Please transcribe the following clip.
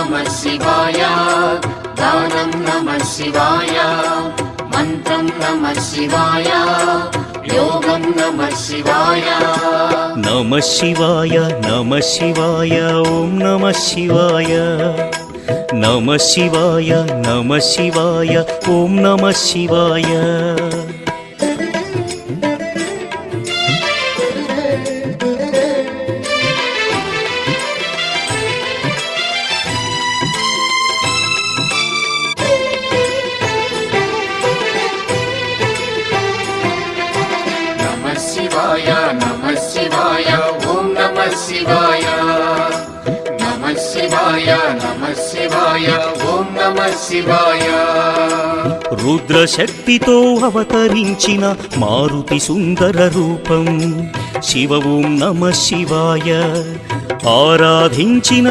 नमः शिवाय दानं नमः शिवाय मन्त्रं नमः शिवाय योगं नमः शिवाय नमः शिवाय नमः शिवाय ॐ नमः शिवाय नमः शिवाय नमः शिवाय ॐ नमः शिवाय शिवाय नमः शिवाय ॐ नमः शिवाय नमः शिवाय नमः शिवाय ॐ नमः शिवाय रुद्रशक्तितो अवतरिंचिन मारुति सुंदर रूपं शिव ॐ नमः शिवाय आराधिंचिन